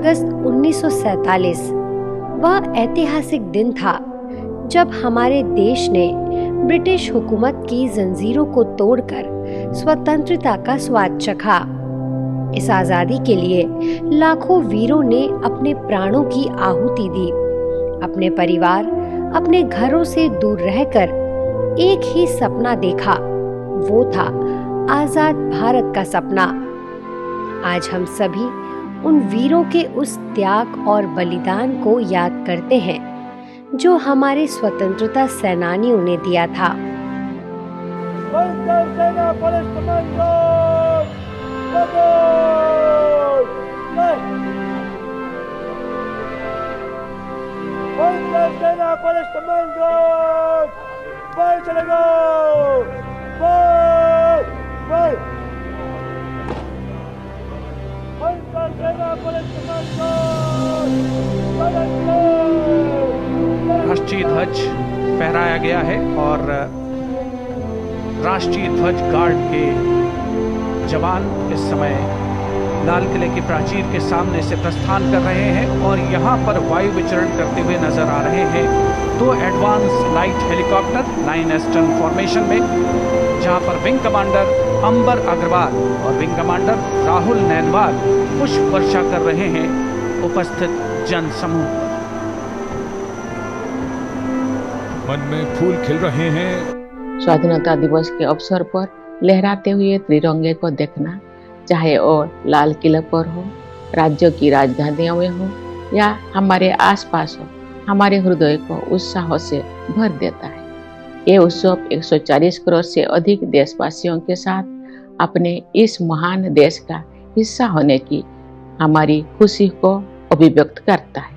अगस्त 1947 वह ऐतिहासिक दिन था जब हमारे देश ने ब्रिटिश हुकूमत की जंजीरों को तोड़कर स्वतंत्रता का स्वाद चखा। इस आजादी के लिए लाखों वीरों ने अपने प्राणों की आहुति दी। अपने परिवार, अपने घरों से दूर रहकर एक ही सपना देखा, वो था आजाद भारत का सपना। आज हम सभी उन वीरों के उस त्याग और बलिदान को याद करते हैं जो हमारे स्वतंत्रता सेनानियों ने दिया था। राष्ट्रीय ध्वज फहराया गया है और राष्ट्रीय ध्वज गार्ड के जवान इस समय लाल किले की प्राचीर के सामने से प्रस्थान कर रहे हैं और यहाँ पर वायु विचरण करते हुए नजर आ रहे हैं। 2 advance light helicopter line astern formation में, जहाँ पर विंग कमांडर अंबर अग्रवाल और विंग कमांडर राहुल नैनवाल पुष्प वर्षा कर रहे हैं उपस्थित जन समूह। मन में फूल खिल रहे हैं। स्वाधीनता दिवस के अवसर पर लहराते हुए तिरंगे को देखना, चाहे वो लाल किले पर हो, राज्यों की राजधानियों में हो या हमारे आसपास हो, हमारे हृदय को उत्साह से भर देता है। ये उत्सव 140 करोड़ से अधिक देशवासियों के साथ अपने इस महान देश का हिस्सा होने की हमारी खुशी को अभिव्यक्त करता है।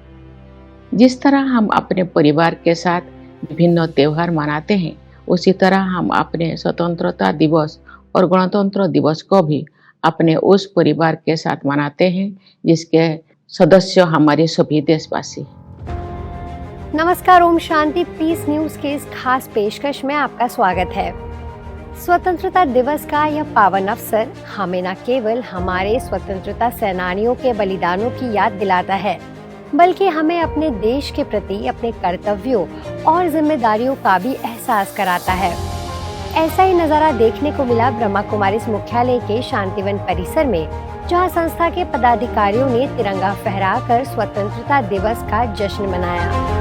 जिस तरह हम अपने परिवार के साथ विभिन्न त्योहार मनाते हैं, उसी तरह हम अपने स्वतंत्रता दिवस और गणतंत्र दिवस को भी अपने उस परिवार के साथ मनाते हैं जिसके सदस्य हमारे सभी देशवासी। नमस्कार, ओम शांति पीस न्यूज के इस खास पेशकश में आपका स्वागत है। स्वतंत्रता दिवस का यह पावन अवसर हमें न केवल हमारे स्वतंत्रता सेनानियों के बलिदानों की याद दिलाता है, बल्कि हमें अपने देश के प्रति अपने कर्तव्यों और जिम्मेदारियों का भी एहसास कराता है। ऐसा ही नजारा देखने को मिला ब्रह्मा कुमारीज मुख्यालय के शांतिवन परिसर में, जहां संस्था के पदाधिकारियों ने तिरंगा फहराकर स्वतंत्रता दिवस का जश्न मनाया।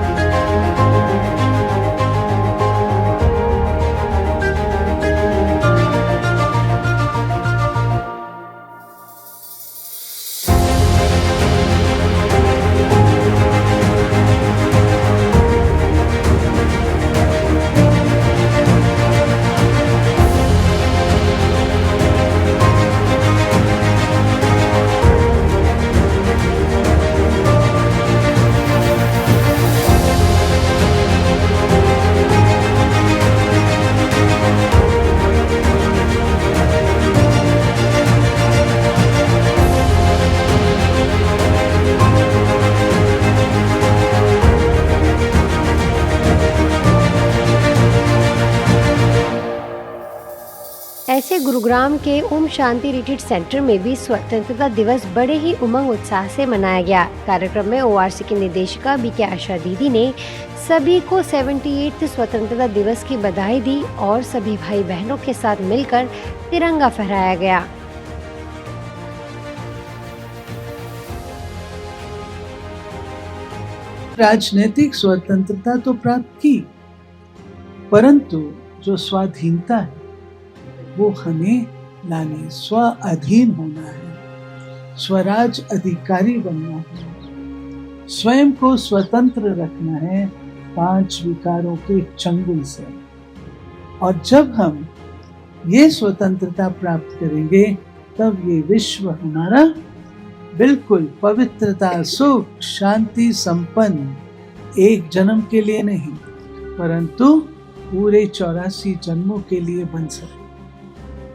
ऐसे गुरुग्राम के ओम शांति रिट्रीट सेंटर में भी स्वतंत्रता दिवस बड़े ही उमंग उत्साह से मनाया गया। कार्यक्रम में ओआरसी की निदेशिका बीके आशा दीदी ने सभी को 78वें स्वतंत्रता दिवस की बधाई दी और सभी भाई बहनों के साथ मिलकर तिरंगा फहराया गया। राजनीतिक स्वतंत्रता तो प्राप्त की, परंतु जो स्वाधीनता है वो हमें लाने स्वाधीन होना है, स्वराज अधिकारी बनना है, स्वयं को स्वतंत्र रखना है 5 विकारों के चंगुल से। और जब हम ये स्वतंत्रता प्राप्त करेंगे तब ये विश्व हमारा बिल्कुल पवित्रता, सुख, शांति संपन्न एक जन्म के लिए नहीं परंतु पूरे 84 जन्मों के लिए बन सके,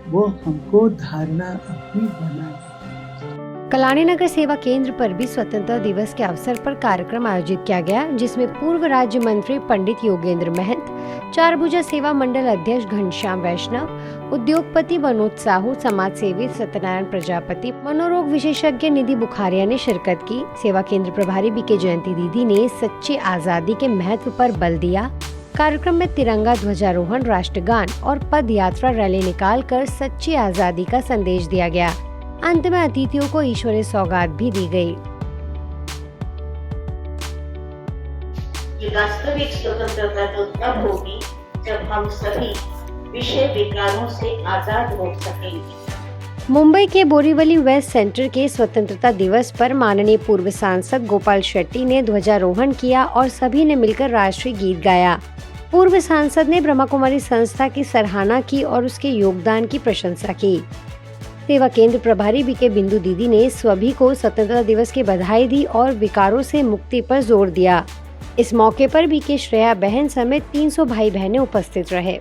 वो हमको धारणा अपनी बनाए। कल्याणी नगर सेवा केंद्र पर भी स्वतंत्रता दिवस के अवसर पर कार्यक्रम आयोजित किया गया, जिसमें पूर्व राज्य मंत्री पंडित योगेंद्र महंत, चारभुजा सेवा मंडल अध्यक्ष घनश्याम वैष्णव, उद्योगपति मनोज साहू, समाज सेवी सत्यनारायण प्रजापति, मनोरोग विशेषज्ञ निधि बुखारिया ने शिरकत की। सेवा केंद्र प्रभारी बीके जयंती दीदी ने सच्ची आजादी के महत्व पर बल दिया। कार्यक्रम में तिरंगा ध्वजारोहण, राष्ट्रगान और पद यात्रा रैली निकालकर सच्ची आजादी का संदेश दिया गया। अंत में अतिथियों को ईश्वरीय सौगात भी दी गई। ये वास्तविक स्वतंत्रता तो तब होगी जब हम सभी विषय विकारों से आजाद हो सकेंगे। मुंबई के बोरीवली वेस्ट सेंटर के स्वतंत्रता दिवस पर माननीय पूर्व सांसद गोपाल शेट्टी ने ध्वजारोहण किया और सभी ने मिलकर राष्ट्रीय गीत गाया। पूर्व सांसद ने ब्रह्मा कुमारी संस्था की सराहना की और उसके योगदान की प्रशंसा की। सेवा केंद्र प्रभारी बीके बिंदु दीदी ने सभी को स्वतंत्रता दिवस की बधाई दी और विकारों से मुक्ति पर जोर दिया। इस मौके पर बीके श्रेया बहन समेत 300 भाई बहनें उपस्थित रहे।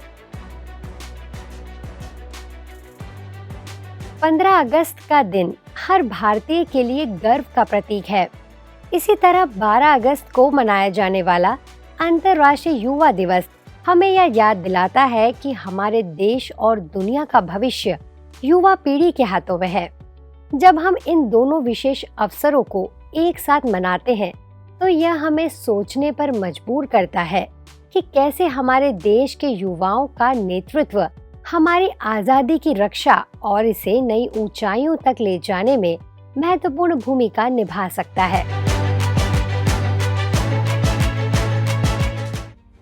15 अगस्त का दिन हर भारतीय के लिए गर्व का प्रतीक है। इसी तरह 12 अगस्त को मनाया जाने वाला अंतर्राष्ट्रीय युवा दिवस हमें यह याद दिलाता है कि हमारे देश और दुनिया का भविष्य युवा पीढ़ी के हाथों में है। जब हम इन दोनों विशेष अवसरों को एक साथ मनाते हैं तो यह हमें सोचने पर मजबूर करता है कि कैसे हमारे देश के युवाओं का नेतृत्व हमारी आजादी की रक्षा और इसे नई ऊंचाइयों तक ले जाने में महत्वपूर्ण भूमिका निभा सकता है।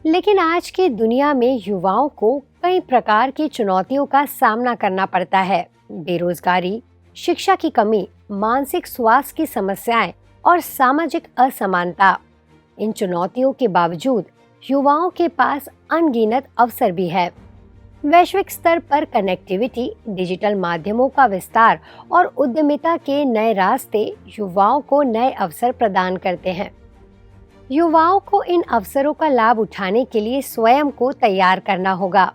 लेकिन आज की दुनिया में युवाओं को कई प्रकार की चुनौतियों का सामना करना पड़ता है। बेरोजगारी, शिक्षा की कमी, मानसिक स्वास्थ्य की समस्याएं और सामाजिक असमानता। इन चुनौतियों के बावजूद युवाओं के पास अनगिनत अवसर भी है। वैश्विक स्तर पर कनेक्टिविटी, डिजिटल माध्यमों का विस्तार और उद्यमिता के नए रास्ते युवाओं को नए अवसर प्रदान करते हैं। युवाओं को इन अवसरों का लाभ उठाने के लिए स्वयं को तैयार करना होगा।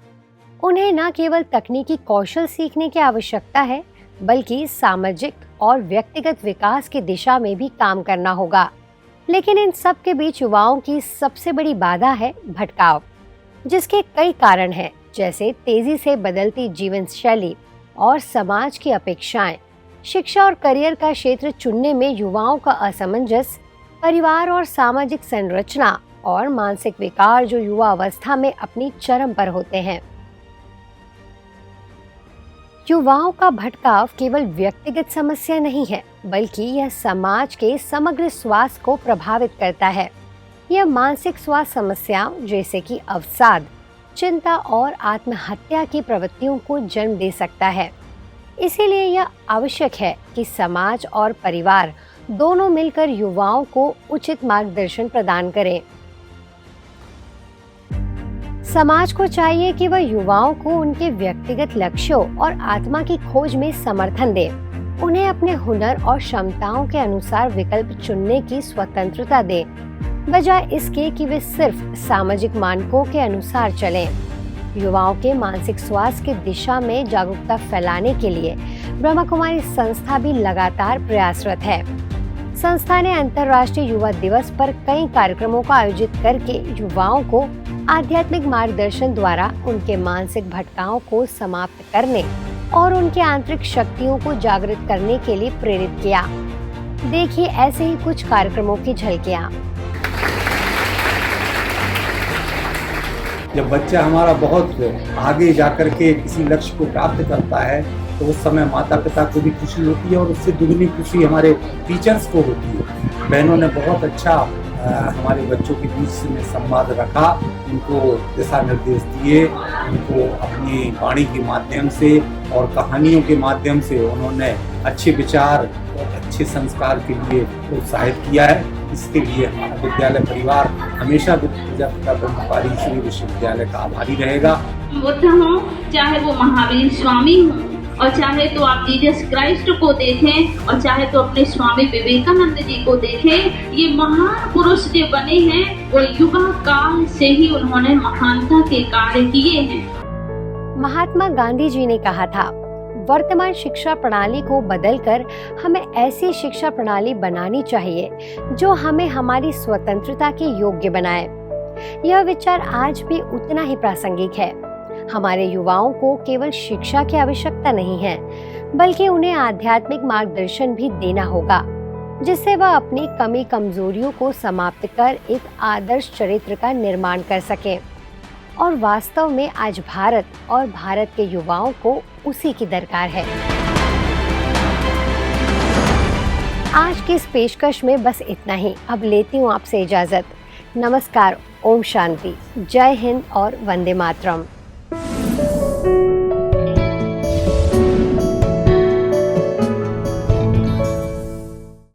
उन्हें न केवल तकनीकी कौशल सीखने की आवश्यकता है, बल्कि सामाजिक और व्यक्तिगत विकास की दिशा में भी काम करना होगा। लेकिन इन सब के बीच युवाओं की सबसे बड़ी बाधा है भटकाव, जिसके कई कारण हैं, जैसे तेजी से बदलती जीवन शैली और समाज की अपेक्षाएं, शिक्षा और करियर का क्षेत्र चुनने में युवाओं का असमंजस, परिवार और सामाजिक संरचना और मानसिक विकार जो युवा अवस्था में अपनी चरम पर होते हैं। युवाओं का भटकाव केवल व्यक्तिगत समस्या नहीं है, बल्कि यह समाज के समग्र स्वास्थ्य को प्रभावित करता है। यह मानसिक स्वास्थ्य समस्याओं जैसे कि अवसाद, चिंता और आत्महत्या की प्रवृत्तियों को जन्म दे सकता है। इसीलिए यह आवश्यक है कि समाज और परिवार दोनों मिलकर युवाओं को उचित मार्गदर्शन प्रदान करें। समाज को चाहिए कि वह युवाओं को उनके व्यक्तिगत लक्ष्यों और आत्मा की खोज में समर्थन दे। उन्हें अपने हुनर और क्षमताओं के अनुसार विकल्प चुनने की स्वतंत्रता दे, बजाय इसके कि वे सिर्फ सामाजिक मानकों के अनुसार चलें। युवाओं के मानसिक स्वास्थ्य की दिशा में जागरूकता फैलाने के लिए ब्रह्मा कुमारी संस्था भी लगातार प्रयासरत है। संस्था ने अंतर्राष्ट्रीय युवा दिवस पर कई कार्यक्रमों का आयोजित करके युवाओं को आध्यात्मिक मार्गदर्शन द्वारा उनके मानसिक भटकाव को समाप्त करने और उनके आंतरिक शक्तियों को जागृत करने के लिए प्रेरित किया। देखिए ऐसे ही कुछ कार्यक्रमों की झलकियां। जब बच्चा हमारा बहुत आगे जाकर के किसी लक्ष्य को प्राप्त करता है तो उस समय माता पिता को भी खुशी होती है और उससे दुगनी खुशी हमारे टीचर्स को होती है। बहनों ने बहुत अच्छा हमारे बच्चों के बीच में संवाद रखा, उनको दिशा निर्देश दिए, उनको अपनी वाणी के माध्यम से और कहानियों के माध्यम से उन्होंने अच्छे विचार और अच्छे संस्कार के लिए प्रोत्साहित किया है। इसके लिए हमारा विद्यालय परिवार हमेशा ब्रह्मा कुमारी ईश्वरीय विश्वविद्यालय का आभारी रहेगा। बुद्ध हो, चाहे वो महावीर स्वामी हो, और चाहे तो आप जीसस क्राइस्ट को देखें और चाहे तो अपने स्वामी विवेकानंद जी को देखें, ये महान पुरुष जो बने हैं वो युगा काल से ही उन्होंने महानता के कार्य किए हैं। महात्मा गांधी जी ने कहा था, वर्तमान शिक्षा प्रणाली को बदलकर हमें ऐसी शिक्षा प्रणाली बनानी चाहिए जो हमें हमारी स्वतंत्रता के योग्य बनाए। यह विचार आज भी उतना ही प्रासंगिक है। हमारे युवाओं को केवल शिक्षा की आवश्यकता नहीं है, बल्कि उन्हें आध्यात्मिक मार्गदर्शन भी देना होगा, जिससे वह अपनी कमी कमजोरियों को समाप्त कर एक आदर्श चरित्र का निर्माण कर सकें। और वास्तव में आज भारत और भारत के युवाओं को उसी की दरकार है। आज की इस पेशकश में बस इतना ही। अब लेती हूँ आपसे इजाजत। नमस्कार, ओम शांति, जय हिंद और वंदे मातरम।